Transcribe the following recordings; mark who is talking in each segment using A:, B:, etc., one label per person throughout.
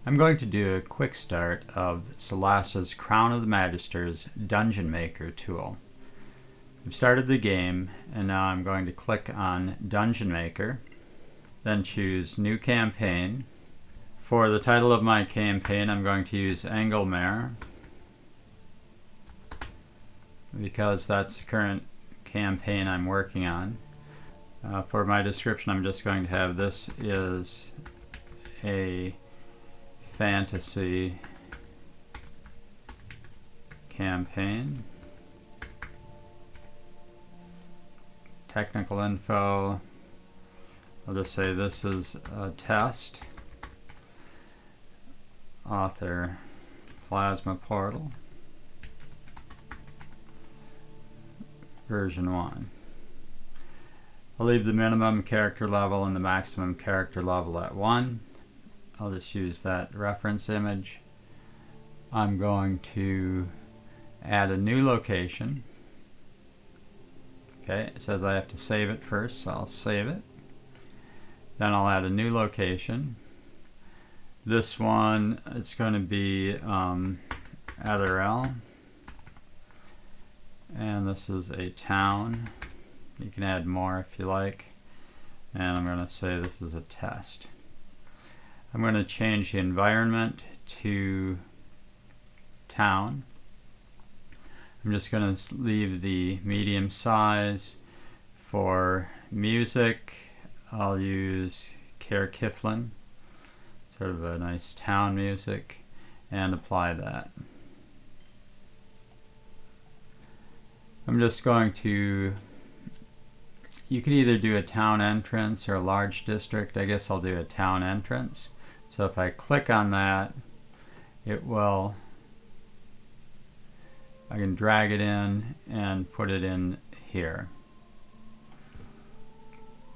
A: I'm going to do a quick start of Solasta's Crown of the Magisters Dungeon Maker tool. I've started the game and now I'm going to click on Dungeon Maker, then choose New Campaign. For the title of my campaign I'm going to use Engelmare because that's the current campaign I'm working on. For my description I'm just going to have this is a fantasy campaign. Technical info, I'll just say this is a test. Author, Plasma Portal, version 1. I'll leave the minimum character level and the maximum character level at 1. I'll just use that reference image. I'm going to add a new location. Okay, it says I have to save it first, so I'll save it. Then I'll add a new location. This one, it's going to be Atherell. And this is a town. You can add more if you like. And I'm going to say this is a test. I'm going to change the environment to town. I'm just going to leave the medium size. For music, I'll use Care Kiflin, sort of a nice town music, and apply that. I'm just going to, you can either do a town entrance or a large district. I guess I'll do a town entrance. So if I click on that, it will, I can drag it in and put it in here.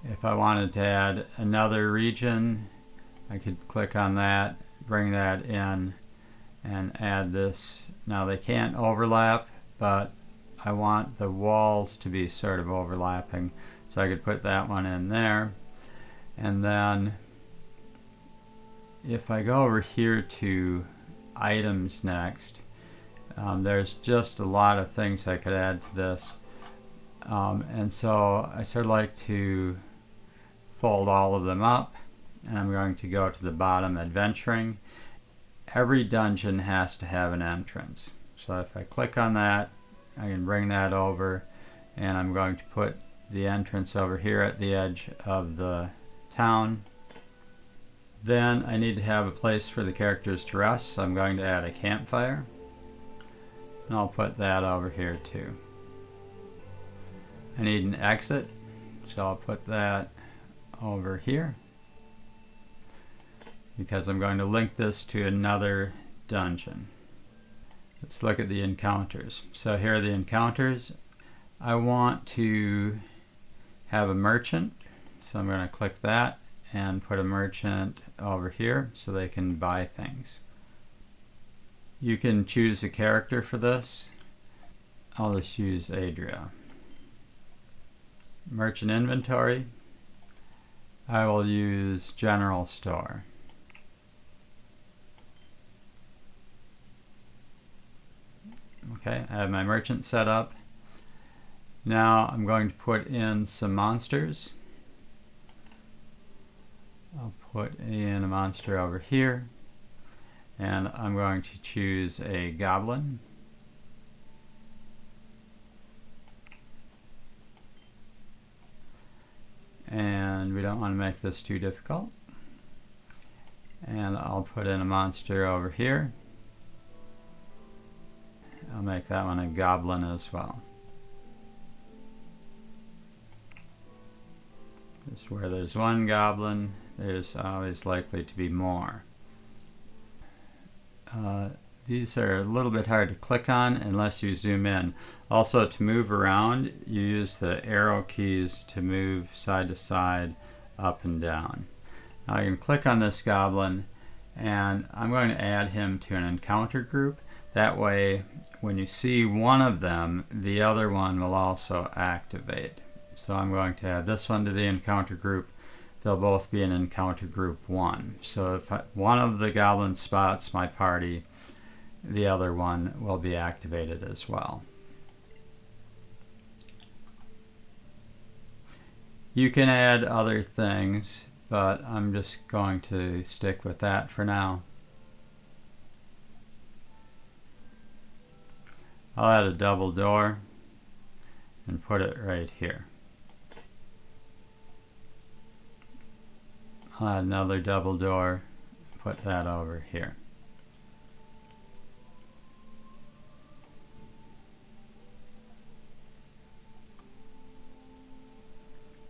A: If I wanted to add another region, I could click on that, bring that in, and add this. Now they can't overlap, but I want the walls to be sort of overlapping, so I could put that one in there. And then if I go over here to items next, there's just a lot of things I could add to this. And so I sort of like to fold all of them up, and I'm going to go to the bottom, adventuring. Every dungeon has to have an entrance. So if I click on that, I can bring that over, and I'm going to put the entrance over here at the edge of the town. Then I need to have a place for the characters to rest, so I'm going to add a campfire. And I'll put that over here too. I need an exit, so I'll put that over here because I'm going to link this to another dungeon. Let's look at the encounters. So here are the encounters. I want to have a merchant, so I'm going to click that and put a merchant over here so they can buy things. You can choose a character for this. I'll just use Adria. Merchant inventory. I will use general store. Okay, I have my merchant set up. Now I'm going to put in some monsters. I'll put in a monster over here, and I'm going to choose a goblin. And we don't want to make this too difficult. And I'll put in a monster over here. I'll make that one a goblin as well. Just where there's one goblin, there's always likely to be more. These are a little bit hard to click on unless you zoom in. Also, to move around, you use the arrow keys to move side to side, up and down. Now I can click on this goblin, and I'm going to add him to an encounter group. That way, when you see one of them, the other one will also activate. So I'm going to add this one to the encounter group, they'll both be in encounter group 1. So if one of the goblins spots my party, the other one will be activated as well. You can add other things, but I'm just going to stick with that for now. I'll add a double door and put it right here. I'll add another double door, put that over here.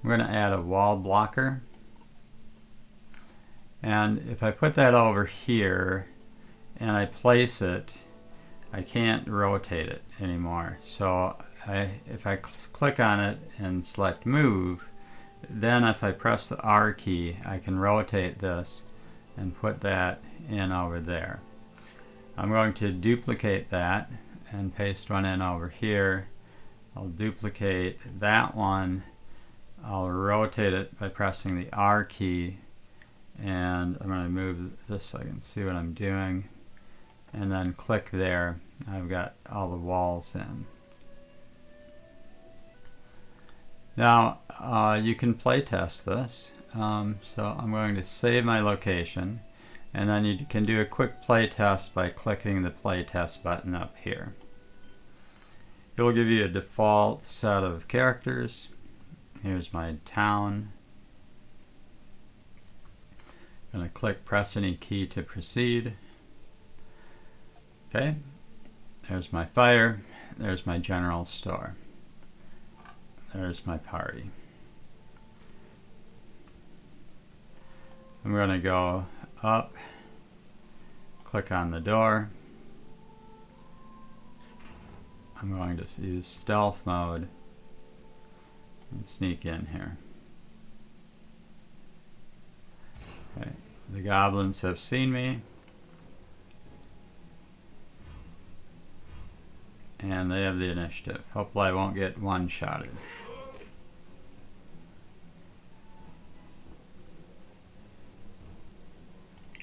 A: We're going to add a wall blocker. And if I put that over here and I place it, I can't rotate it anymore. So if I click on it and select move, then if I press the R key, I can rotate this and put that in over there. I'm going to duplicate that and paste one in over here. I'll duplicate that one. I'll rotate it by pressing the R key, and I'm going to move this so I can see what I'm doing, and then click there. I've got all the walls in. Now you can play test this, so I'm going to save my location, and then you can do a quick play test by clicking the play test button up here. It will give you a default set of characters. Here's my town. I'm going to click press any key to proceed. Okay, there's my fire, there's my general store, there's my party. I'm going to go up, click on the door. I'm going to use stealth mode and sneak in here. Okay. The goblins have seen me, and they have the initiative. Hopefully I won't get one-shotted.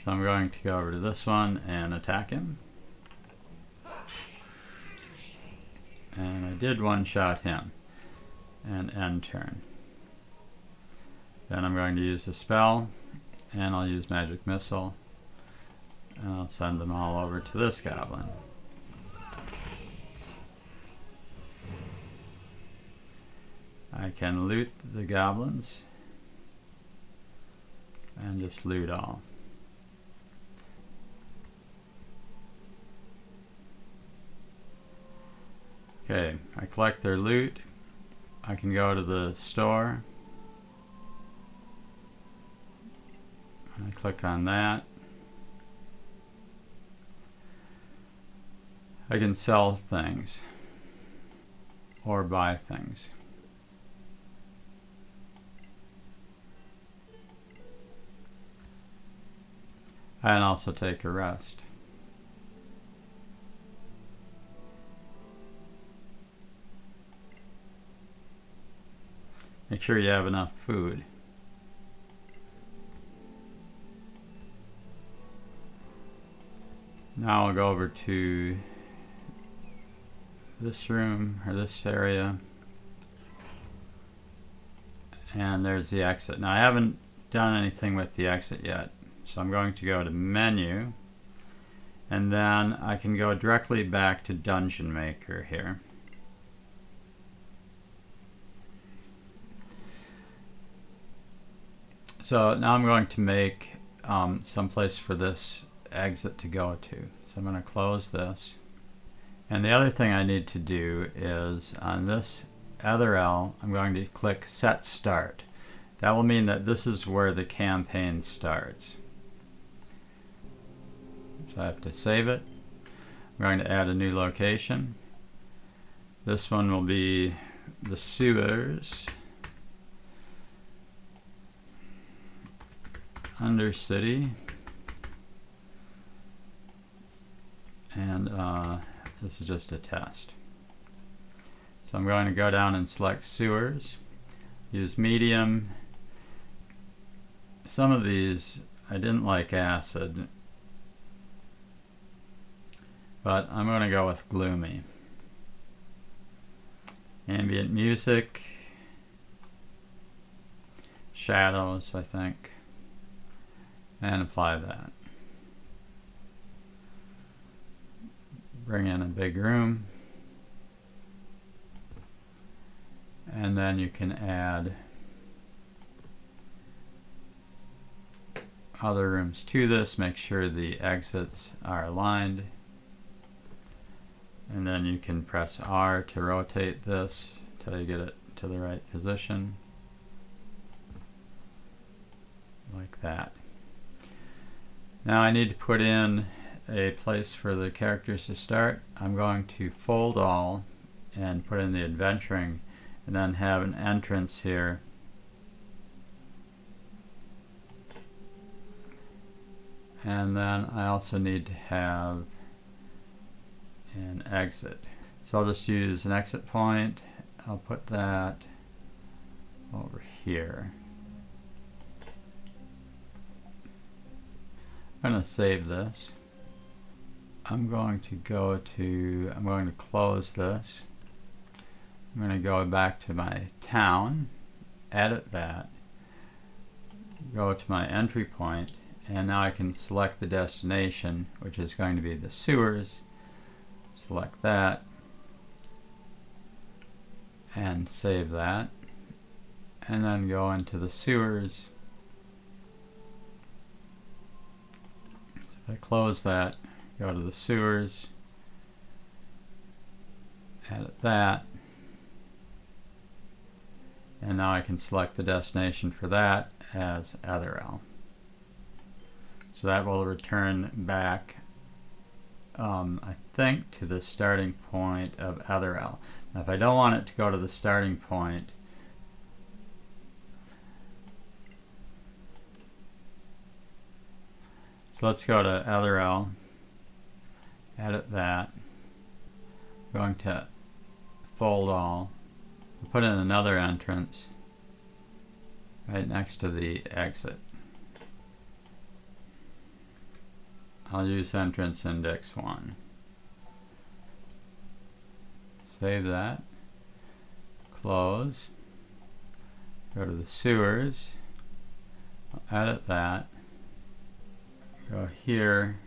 A: So I'm going to go over to this one and attack him. And I did one-shot him. And end turn. Then I'm going to use a spell, and I'll use magic missile, and I'll send them all over to this goblin. I can loot the goblins and just loot all. Okay, I collect their loot. I can go to the store. I click on that. I can sell things or buy things. I can also take a rest. Make sure you have enough food. Now I'll go over to this room or this area, and there's the exit. Now I haven't done anything with the exit yet, so I'm going to go to menu, and then I can go directly back to Dungeon Maker here. So now I'm going to make some place for this exit to go to. So I'm going to close this. And the other thing I need to do is on this other L, I'm going to click Set Start. That will mean that this is where the campaign starts. So I have to save it. I'm going to add a new location. This one will be the sewers. Undercity, and this is just a test. So I'm going to go down and select sewers, use medium, some of these I didn't like acid, but I'm going to go with gloomy. Ambient music, shadows, I think, and apply that. Bring in a big room, and then you can add other rooms to this. Make sure the exits are aligned, and then you can press R to rotate this until you get it to the right position, like that. Now I need to put in a place for the characters to start. I'm going to fold all and put in the adventuring, and then have an entrance here. And then I also need to have an exit. So I'll just use an exit point. I'll put that over here. I'm going to save this. I'm going to close this. I'm going to go back to my town, edit that, go to my entry point, and now I can select the destination, which is going to be the sewers. Select that and save that, and then go into the sewers. So if I close that, go to the sewers, edit that, and now I can select the destination for that as Etherel. So that will return back, I think, to the starting point of Etherel. Now if I don't want it to go to the starting point, so let's go to Etherel, edit that, I'm going to fold all, put in another entrance right next to the exit. I'll use entrance index 1. Save that, close, go to the sewers, I'll edit that, go here,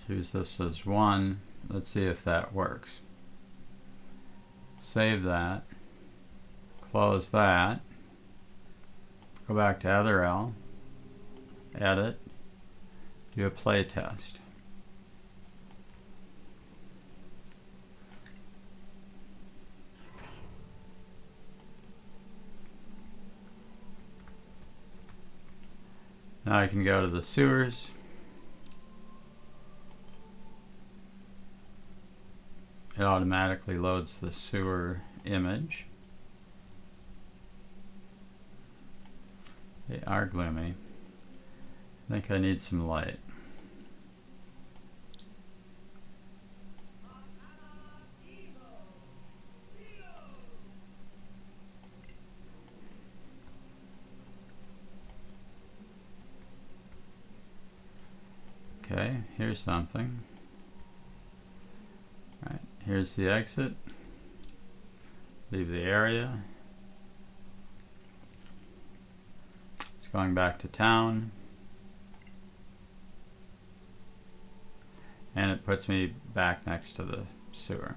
A: choose this as 1, let's see if that works. Save that, close that, go back to Etherel, edit, do a playtest. Now I can go to the sewers, it automatically loads the sewer image. They are gloomy. I think I need some light. Okay, here's something. All right, here's the exit. Leave the area. It's going back to town. And it puts me back next to the sewer.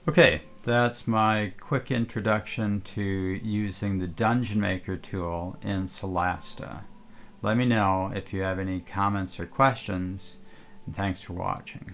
A: Okay, that's my quick introduction to using the Dungeon Maker tool in Solasta. Let me know if you have any comments or questions, and thanks for watching.